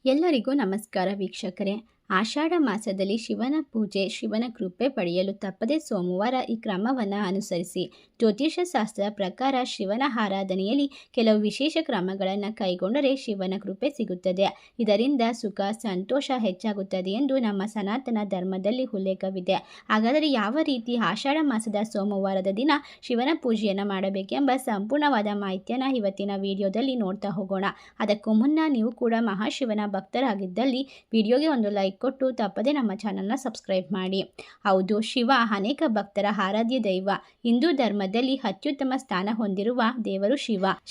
ಎಲ್ಲರಿಗೂ ನಮಸ್ಕಾರ ವೀಕ್ಷಕರೇ. ಆಷಾಢ ಮಾಸದಲ್ಲಿ ಶಿವನ ಪೂಜೆ, ಶಿವನ ಕೃಪೆ ಪಡೆಯಲು ತಪ್ಪದೆ ಸೋಮವಾರ ಈ ಕ್ರಮವನ್ನು ಅನುಸರಿಸಿ. ಜ್ಯೋತಿಷ ಶಾಸ್ತ್ರದ ಪ್ರಕಾರ ಶಿವನ ಆರಾಧನೆಯಲ್ಲಿ ಕೆಲವು ವಿಶೇಷ ಕ್ರಮಗಳನ್ನು ಕೈಗೊಂಡರೆ ಶಿವನ ಕೃಪೆ ಸಿಗುತ್ತದೆ. ಇದರಿಂದ ಸುಖ ಸಂತೋಷ ಹೆಚ್ಚಾಗುತ್ತದೆ ಎಂದು ನಮ್ಮ ಸನಾತನ ಧರ್ಮದಲ್ಲಿ ಉಲ್ಲೇಖವಿದೆ. ಹಾಗಾದರೆ ಯಾವ ರೀತಿ ಆಷಾಢ ಮಾಸದ ಸೋಮವಾರದ ದಿನ ಶಿವನ ಪೂಜೆಯನ್ನು ಮಾಡಬೇಕೆಂಬ ಸಂಪೂರ್ಣವಾದ ಮಾಹಿತಿಯನ್ನು ಇವತ್ತಿನ ವಿಡಿಯೋದಲ್ಲಿ ನೋಡ್ತಾ ಹೋಗೋಣ. ಅದಕ್ಕೂ ಮುನ್ನ ನೀವು ಕೂಡ ಮಹಾಶಿವನ ಭಕ್ತರಾಗಿದ್ದಲ್ಲಿ ವಿಡಿಯೋಗೆ ಒಂದು ಲೈಕ್ ಕೊಟ್ಟು ತಪ್ಪದೆ ನಮ್ಮ ಚಾನಲ್ನ ಸಬ್ಸ್ಕ್ರೈಬ್ ಮಾಡಿ. ಹೌದು, ಶಿವ ಅನೇಕ ಭಕ್ತರ ಆರಾಧ್ಯ ದೈವ. ಹಿಂದೂ ಧರ್ಮದಲ್ಲಿ ಅತ್ಯುತ್ತಮ ಸ್ಥಾನ ಹೊಂದಿರುವ ದೇವರು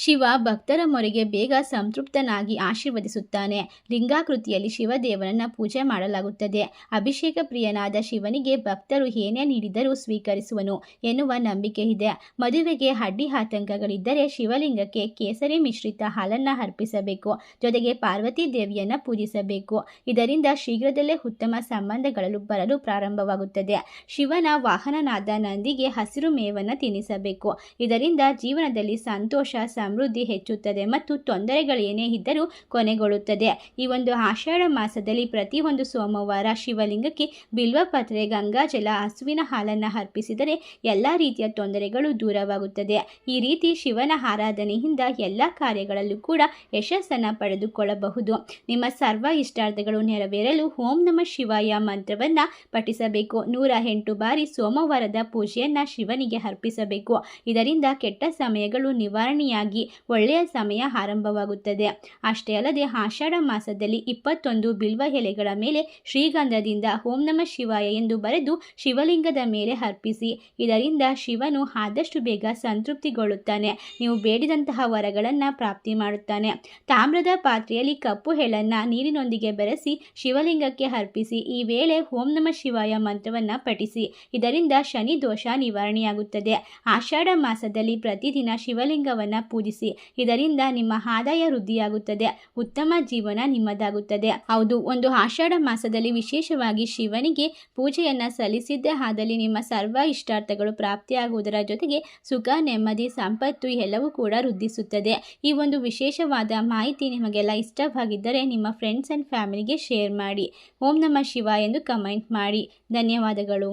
ಶಿವ ಭಕ್ತರ ಮೊರೆಗೆ ಬೇಗ ಸಂತೃಪ್ತನಾಗಿ ಆಶೀರ್ವದಿಸುತ್ತಾನೆ. ಲಿಂಗಾಕೃತಿಯಲ್ಲಿ ಶಿವದೇವನನ್ನ ಪೂಜೆ ಮಾಡಲಾಗುತ್ತದೆ. ಅಭಿಷೇಕ ಪ್ರಿಯನಾದ ಶಿವನಿಗೆ ಭಕ್ತರು ಏನೇ ನೀಡಿದರೂ ಸ್ವೀಕರಿಸುವನು ಎನ್ನುವ ನಂಬಿಕೆ ಇದೆ. ಮದುವೆಗೆ ಅಡ್ಡಿ ಆತಂಕಗಳಿದ್ದರೆ ಶಿವಲಿಂಗಕ್ಕೆ ಕೇಸರಿ ಮಿಶ್ರಿತ ಹಾಲನ್ನು ಅರ್ಪಿಸಬೇಕು. ಜೊತೆಗೆ ಪಾರ್ವತಿ ದೇವಿಯನ್ನ ಪೂಜಿಸಬೇಕು. ಇದರಿಂದ ಶೀಘ್ರದಲ್ಲೇ ಉತ್ತಮ ಸಂಬಂಧಗಳು ಬರಲು ಪ್ರಾರಂಭವಾಗುತ್ತದೆ. ಶಿವನ ವಾಹನನಾದ ನಂದಿಗೆ ಹಸಿರು ಮೇವನ್ನು ತಿನ್ನಿಸಬೇಕು. ಇದರಿಂದ ಜೀವನದಲ್ಲಿ ಸಂತೋಷ ಸಮೃದ್ಧಿ ಹೆಚ್ಚುತ್ತದೆ ಮತ್ತು ತೊಂದರೆಗಳೇನೇ ಇದ್ದರೂ ಕೊನೆಗೊಳ್ಳುತ್ತದೆ. ಈ ಒಂದು ಆಷಾಢ ಮಾಸದಲ್ಲಿ ಪ್ರತಿಯೊಂದು ಸೋಮವಾರ ಶಿವಲಿಂಗಕ್ಕೆ ಬಿಲ್ವಪತ್ರೆ, ಗಂಗಾಜಲ, ಹಸುವಿನ ಹಾಲನ್ನು ಅರ್ಪಿಸಿದರೆ ಎಲ್ಲ ರೀತಿಯ ತೊಂದರೆಗಳು ದೂರವಾಗುತ್ತದೆ. ಈ ರೀತಿ ಶಿವನ ಆರಾಧನೆಯಿಂದ ಎಲ್ಲ ಕಾರ್ಯಗಳಲ್ಲೂ ಕೂಡ ಯಶಸ್ಸನ್ನು ಪಡೆದುಕೊಳ್ಳಬಹುದು. ನಿಮ್ಮ ಸರ್ವ ಇಷ್ಟಾರ್ಥಗಳು ನೆರವೇರಲು ಓಂ ನಮಃ ಶಿವಾಯ ಮಂತ್ರವನ್ನು ಪಠಿಸಬೇಕು. 108 ಬಾರಿ ಸೋಮವಾರದ ಪೂಜೆಯನ್ನು ಶಿವನಿಗೆ ಅರ್ಪಿಸಬೇಕು. ಇದರಿಂದ ಕೆಟ್ಟ ಸಮಯಗಳು ನಿವಾರಣೆಯಾಗಿ ಒಳ್ಳೆಯ ಸಮಯ ಆರಂಭವಾಗುತ್ತದೆ. ಅಷ್ಟೇ ಅಲ್ಲದೆ ಆಷಾಢ ಮಾಸದಲ್ಲಿ 21 ಬಿಲ್ವ ಎಲೆಗಳ ಮೇಲೆ ಶ್ರೀಗಂಧದಿಂದ ಓಂ ನಮಃ ಶಿವಾಯ ಎಂದು ಬರೆದು ಶಿವಲಿಂಗದ ಮೇಲೆ ಅರ್ಪಿಸಿ. ಇದರಿಂದ ಶಿವನು ಆದಷ್ಟು ಬೇಗ ಸಂತೃಪ್ತಿಗೊಳ್ಳುತ್ತಾನೆ. ನೀವು ಬೇಡಿದಂತಹ ವರಗಳನ್ನು ಪ್ರಾಪ್ತಿ ಮಾಡುತ್ತಾನೆ. ತಾಮ್ರದ ಪಾತ್ರೆಯಲ್ಲಿ ಕಪ್ಪು ಎಳ್ಳನ್ನು ನೀರಿನೊಂದಿಗೆ ಬೆರೆಸಿ ಶಿವಲಿಂಗಕ್ಕೆ ಅರ್ಪಿಸಿ. ಈ ವೇಳೆ ಓಂ ನಮಃ ಶಿವಾಯ ಮಂತ್ರವನ್ನು ಪಠಿಸಿ. ಇದರಿಂದ ಶನಿ ದೋಷ ನಿವಾರಣೆಯಾಗುತ್ತದೆ. ಆಷಾಢ ಮಾಸದಲ್ಲಿ ಪ್ರತಿದಿನ ಶಿವಲಿಂಗವನ್ನು ಪೂಜಿಸಿ. ಇದರಿಂದ ನಿಮ್ಮ ಆದಾಯ ವೃದ್ಧಿಯಾಗುತ್ತದೆ. ಉತ್ತಮ ಜೀವನ ನಿಮ್ಮದಾಗುತ್ತದೆ. ಹೌದು, ಒಂದು ಆಷಾಢ ಮಾಸದಲ್ಲಿ ವಿಶೇಷವಾಗಿ ಶಿವನಿಗೆ ಪೂಜೆಯನ್ನು ಸಲ್ಲಿಸಿದ್ದೇ ಆದಲ್ಲಿ ನಿಮ್ಮ ಸರ್ವ ಇಷ್ಟಾರ್ಥಗಳು ಪ್ರಾಪ್ತಿಯಾಗುವುದರ ಜೊತೆಗೆ ಸುಖ, ನೆಮ್ಮದಿ, ಸಂಪತ್ತು ಎಲ್ಲವೂ ಕೂಡ ವೃದ್ಧಿಸುತ್ತದೆ. ಈ ಒಂದು ವಿಶೇಷವಾದ ಮಾಹಿತಿ ನಿಮಗೆಲ್ಲ ಇಷ್ಟವಾಗಿದ್ದರೆ ನಿಮ್ಮ ಫ್ರೆಂಡ್ಸ್ ಆ್ಯಂಡ್ ಫ್ಯಾಮಿಲಿಗೆ ಶೇರ್ ಮಾಡಿ. ಓಂ ನಮಃ ಶಿವಾಯ ಎಂದು ಕಮೆಂಟ್ ಮಾಡಿ. ಧನ್ಯವಾದಗಳು.